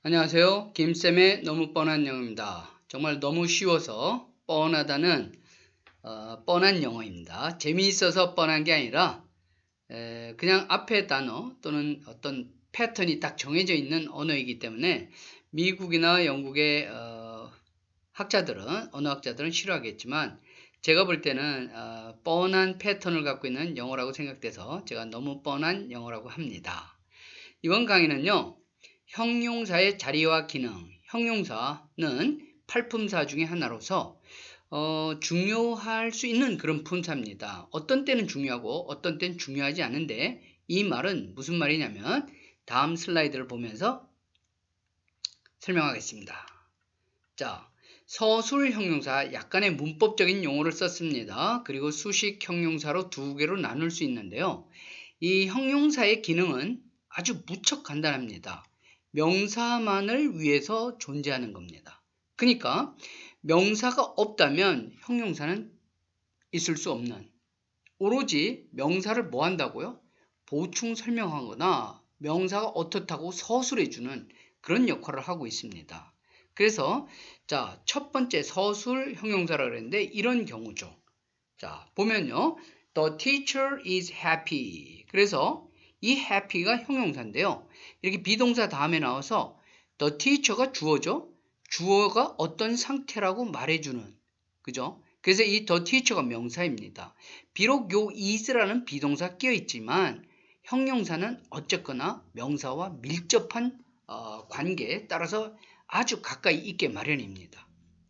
안녕하세요. 김쌤의 너무 뻔한 영어입니다. 정말 너무 쉬워서 뻔하다는 뻔한 영어입니다. 재미있어서 뻔한 게 아니라 그냥 앞에 단어 또는 어떤 패턴이 딱 정해져 있는 언어이기 때문에 미국이나 영국의 언어학자들은 싫어하겠지만 제가 볼 때는 뻔한 패턴을 갖고 있는 영어라고 생각돼서 제가 너무 뻔한 영어라고 합니다. 이번 강의는요. 형용사의 자리와 기능, 형용사는 팔품사 중에 하나로서 중요할 수 있는 그런 품사입니다. 어떤 때는 중요하고 어떤 때는 중요하지 않은데 이 말은 무슨 말이냐면 다음 슬라이드를 보면서 설명하겠습니다. 자, 서술 형용사 약간의 문법적인 용어를 썼습니다. 그리고 수식 형용사로 두 개로 나눌 수 있는데요. 이 형용사의 기능은 아주 무척 간단합니다. 명사만을 위해서 존재하는 겁니다. 그러니까 명사가 없다면 형용사는 있을 수 없는, 오로지 명사를 뭐 한다고요? 보충 설명하거나 명사가 어떻다고 서술해주는 그런 역할을 하고 있습니다. 그래서 자, 첫 번째 서술 형용사라 그랬는데 이런 경우죠. 자, 보면요. The teacher is happy. 그래서 이 happy가 형용사인데요. 이렇게 비동사 다음에 나와서 the teacher가 주어죠. 주어가 어떤 상태라고 말해주는, 그죠? 그래서 이 the teacher가 명사입니다. 비록 요 is라는 비동사 끼어 있지만 형용사는 어쨌거나 명사와 밀접한 관계에 따라서 아주 가까이 있게 마련입니다.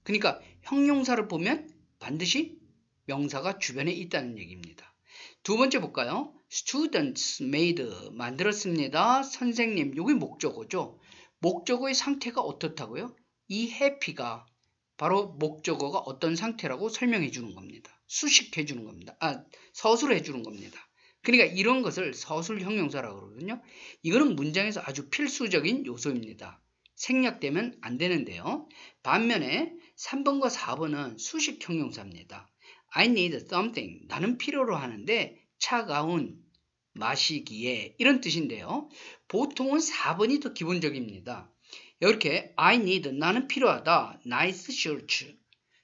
그러니까 형용사를 보면 반드시 명사가 주변에 있다는 얘기입니다. 두 번째 볼까요? Students made 만들었습니다. 선생님, 이게 목적어죠. 목적어의 상태가 어떻다고요? 이 happy가 바로 목적어가 어떤 상태라고 설명해 주는 겁니다. 수식해 주는 겁니다. 서술해 주는 겁니다. 그러니까 이런 것을 서술 형용사라고 그러거든요. 이거는 문장에서 아주 필수적인 요소입니다. 생략되면 안 되는데요. 반면에 3번과 4번은 수식 형용사입니다. I need something. 나는 필요로 하는데 차가운 마시기에 이런 뜻인데요. 보통은 4번이 더 기본적입니다. 이렇게 I need 나는 필요하다. nice shirt.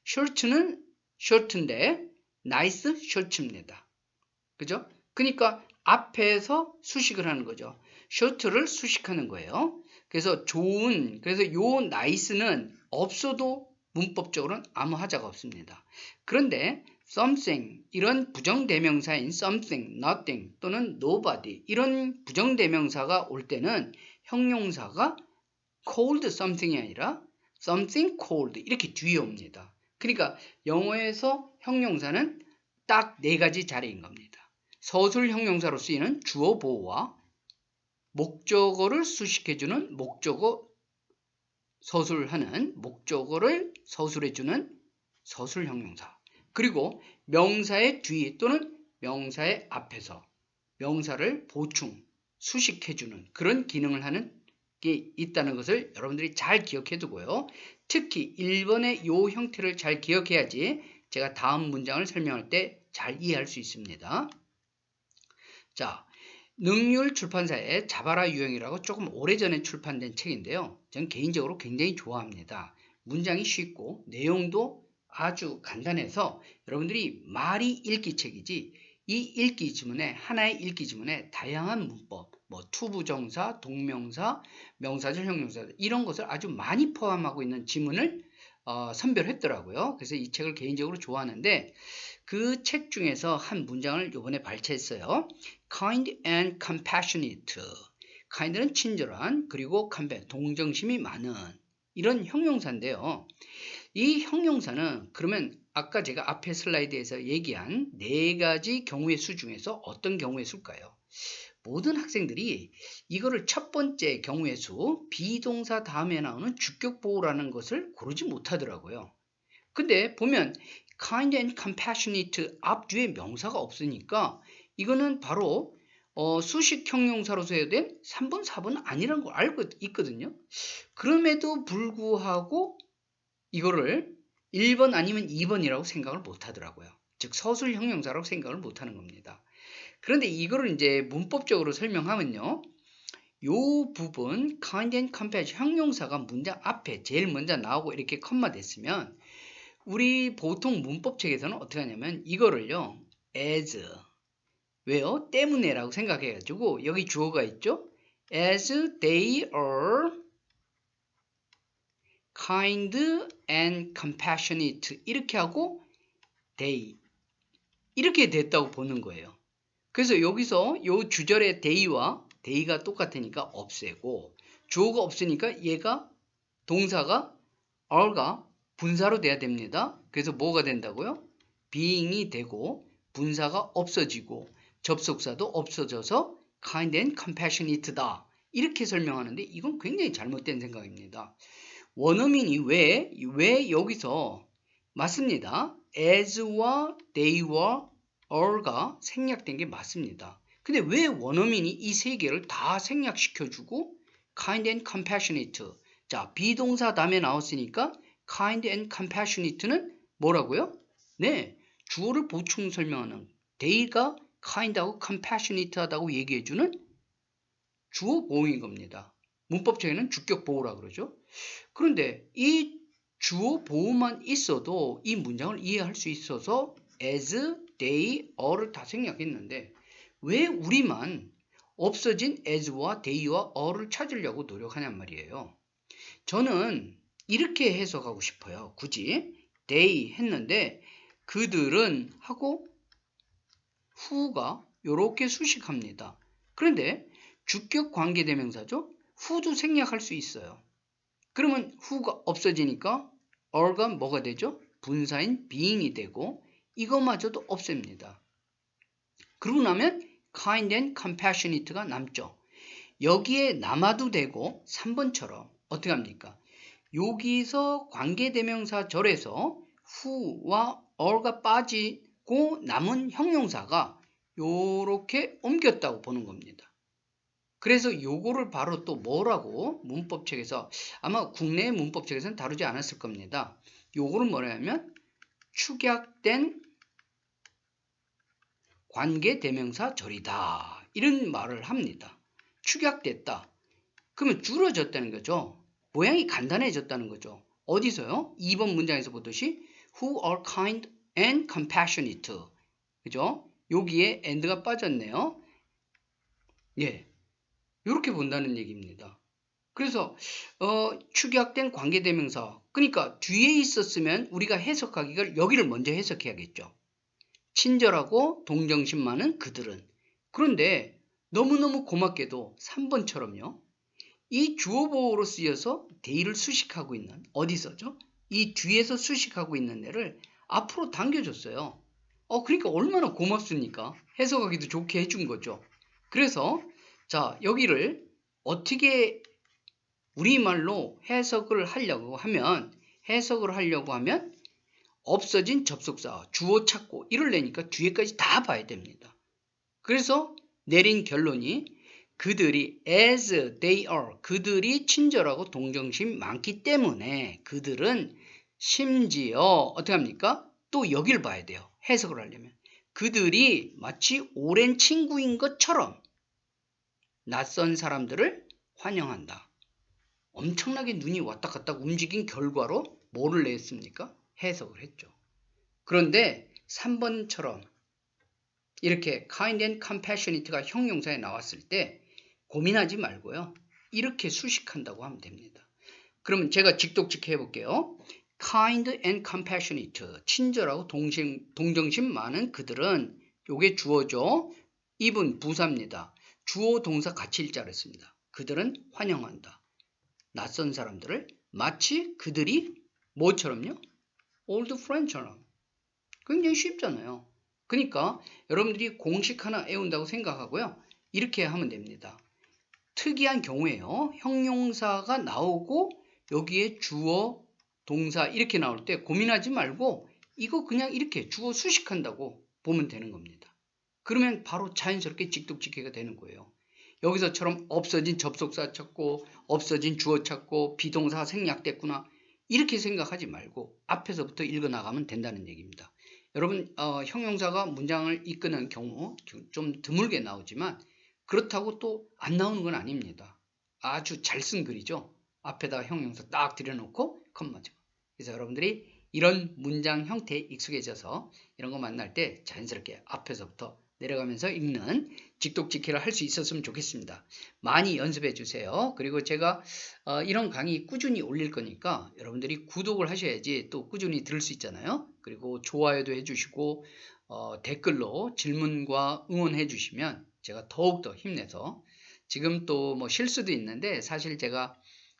shirt는 shirt인데 nice shirt입니다. 그죠? 그러니까 앞에서 수식을 하는 거죠. shirt를 수식하는 거예요. 그래서 그래서 요 nice는 없어도 문법적으로는 아무 하자가 없습니다. 그런데 something 이런 부정대명사인 something, nothing 또는 nobody 이런 부정대명사가 올 때는 형용사가 cold something이 아니라 something cold 이렇게 뒤에 옵니다. 그러니까 영어에서 형용사는 딱 네 가지 자리인 겁니다. 서술 형용사로 쓰이는 주어 보호와 목적어를 수식해주는 목적어 서술하는 목적어를 서술해주는 서술 형용사, 그리고 명사의 뒤 또는 명사의 앞에서 명사를 보충 수식해주는 그런 기능을 하는 게 있다는 것을 여러분들이 잘 기억해 두고요. 특히 1번의 이 형태를 잘 기억해야지 제가 다음 문장을 설명할 때 잘 이해할 수 있습니다. 자, 능률 출판사의 자바라 유형이라고 조금 오래전에 출판된 책인데요. 저는 개인적으로 굉장히 좋아합니다. 문장이 쉽고 내용도 아주 간단해서 여러분들이 말이 읽기 책이지 이 읽기 지문에 하나의 읽기 지문에 다양한 문법, 뭐 투부정사, 동명사, 명사절, 형용사 이런 것을 아주 많이 포함하고 있는 지문을 선별했더라고요. 그래서 이 책을 개인적으로 좋아하는데 그 책 중에서 한 문장을 이번에 발췌했어요. kind and compassionate. kind는 친절한, 그리고 동정심이 많은 이런 형용사인데요. 이 형용사는 그러면 아까 제가 앞에 슬라이드에서 얘기한 네 가지 경우의 수 중에서 어떤 경우의 수일까요? 모든 학생들이 이거를 첫 번째 경우의 수, 비동사 다음에 나오는 주격보호라는 것을 고르지 못하더라고요. 근데 보면 kind and compassionate 앞뒤에 명사가 없으니까 이거는 바로 수식 형용사로서 해야 된 3번, 4번은 아니라는 걸 알고 있거든요. 그럼에도 불구하고 이거를 1번 아니면 2번이라고 생각을 못 하더라고요. 즉 서술 형용사라고 생각을 못 하는 겁니다. 그런데 이거를 이제 문법적으로 설명하면요. 요 부분 kind and compassion 형용사가 문장 앞에 제일 먼저 나오고 이렇게 컴마 됐으면 우리 보통 문법책에서는 어떻게 하냐면 이거를요 as 왜요? 때문에라고 생각해가지고 여기 주어가 있죠? as they are kind and compassionate 이렇게 하고 they 이렇게 됐다고 보는 거예요. 그래서 여기서 요 주절의 they가 똑같으니까 없애고 주어가 없으니까 얘가 동사가 are가 분사로 돼야 됩니다. 그래서 뭐가 된다고요? being이 되고 분사가 없어지고 접속사도 없어져서 kind and compassionate다. 이렇게 설명하는데 이건 굉장히 잘못된 생각입니다. 원어민이 왜 여기서 맞습니다. as와 they와 are가 생략된 게 맞습니다. 근데 왜 원어민이 이 세 개를 다 생략시켜주고 kind and compassionate 자 비동사 다음에 나왔으니까 kind and compassionate는 뭐라고요? 네, 주어를 보충 설명하는 they가 kind하고 compassionate하다고 얘기해주는 주어 보호인 겁니다. 문법적에는 주격 보호라 그러죠. 그런데 이 주어 보호만 있어도 이 문장을 이해할 수 있어서 as, they, are를 다 생략했는데 왜 우리만 없어진 as와 they와 are를 찾으려고 노력하냔 말이에요. 저는 이렇게 해석하고 싶어요. 굳이 they 했는데 그들은 하고 who가 이렇게 수식합니다. 그런데 주격 관계대명사죠. who도 생략할 수 있어요. 그러면 who가 없어지니까 are가 뭐가 되죠? 분사인 being이 되고 이것마저도 없앱니다. 그러고 나면 kind and compassionate가 남죠. 여기에 남아도 되고 3번처럼 어떻게 합니까? 여기서 관계대명사 절에서 who와 are가 빠지고 남은 형용사가 요렇게 옮겼다고 보는 겁니다. 그래서 요거를 바로 또 뭐라고 문법책에서 아마 국내 문법책에서는 다루지 않았을 겁니다. 요거를 뭐냐면 축약된 관계대명사 절이다. 이런 말을 합니다. 축약됐다. 그러면 줄어졌다는 거죠. 모양이 간단해졌다는 거죠. 어디서요? 2번 문장에서 보듯이 who are kind and compassionate. 그죠? 여기에 and가 빠졌네요. 예. 이렇게 본다는 얘기입니다. 그래서 축약된 관계대명사 그러니까 뒤에 있었으면 우리가 해석하기가 여기를 먼저 해석해야겠죠. 친절하고 동정심 많은 그들은 그런데 너무너무 고맙게도 3번처럼요. 이 주어보호로 쓰여서 they를 수식하고 있는 어디서죠? 이 뒤에서 수식하고 있는 애를 앞으로 당겨줬어요. 그러니까 얼마나 고맙습니까? 해석하기도 좋게 해준 거죠. 그래서 자 여기를 어떻게 우리말로 해석을 하려고 하면 없어진 접속사 주어 찾고 이럴래니까 뒤에까지 다 봐야 됩니다. 그래서 내린 결론이 그들이 as they are 그들이 친절하고 동정심 많기 때문에 그들은 심지어 어떻게 합니까? 또 여길 봐야 돼요. 해석을 하려면 그들이 마치 오랜 친구인 것처럼 낯선 사람들을 환영한다. 엄청나게 눈이 왔다 갔다 움직인 결과로 뭐를 냈습니까? 해석을 했죠. 그런데 3번처럼 이렇게 kind and compassionate가 형용사에 나왔을 때 고민하지 말고요. 이렇게 수식한다고 하면 됩니다. 그러면 제가 직독직 해볼게요. kind and compassionate 친절하고 동정심 많은 그들은 요게 주어죠. 입은 부사입니다. 주어 동사 같이 일자를 씁니다. 그들은 환영한다. 낯선 사람들을 마치 그들이 뭐처럼요? old friend처럼. 굉장히 쉽잖아요. 그러니까 여러분들이 공식 하나 외운다고 생각하고요. 이렇게 하면 됩니다. 특이한 경우에요. 형용사가 나오고 여기에 주어, 동사 이렇게 나올 때 고민하지 말고 이거 그냥 이렇게 주어 수식한다고 보면 되는 겁니다. 그러면 바로 자연스럽게 직독직해가 되는 거예요. 여기서처럼 없어진 접속사 찾고 없어진 주어 찾고 비동사 생략됐구나 이렇게 생각하지 말고 앞에서부터 읽어나가면 된다는 얘기입니다. 여러분 형용사가 문장을 이끄는 경우 좀 드물게 나오지만 그렇다고 또 안 나오는 건 아닙니다. 아주 잘 쓴 글이죠. 앞에다 형용사 딱 들여놓고 컴마죠. 그래서 여러분들이 이런 문장 형태에 익숙해져서 이런 거 만날 때 자연스럽게 앞에서부터 내려가면서 읽는 직독직해를 할 수 있었으면 좋겠습니다. 많이 연습해 주세요. 그리고 제가 이런 강의 꾸준히 올릴 거니까 여러분들이 구독을 하셔야지 또 꾸준히 들을 수 있잖아요. 그리고 좋아요도 해주시고 댓글로 질문과 응원해 주시면 제가 더욱더 힘내서 지금 또 뭐 실수도 있는데 사실 제가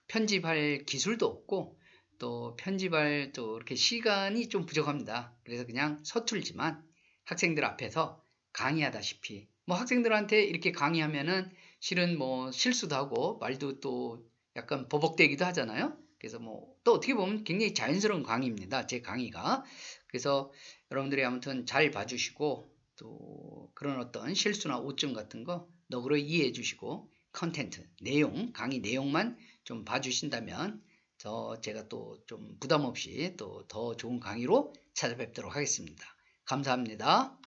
편집할 기술도 없고 또 편집할 또 이렇게 시간이 좀 부족합니다. 그래서 그냥 서툴지만 학생들 앞에서 강의하다시피 뭐 학생들한테 이렇게 강의하면은 실은 뭐 실수도 하고 말도 또 약간 버벅대기도 하잖아요. 그래서 뭐 또 어떻게 보면 굉장히 자연스러운 강의입니다. 제 강의가. 그래서 여러분들이 아무튼 잘 봐주시고 또 그런 어떤 실수나 오점 같은 거 너그러 이해해 주시고 컨텐트, 내용, 강의 내용만 좀 봐주신다면 제가 또 좀 부담 없이 또 더 좋은 강의로 찾아뵙도록 하겠습니다. 감사합니다.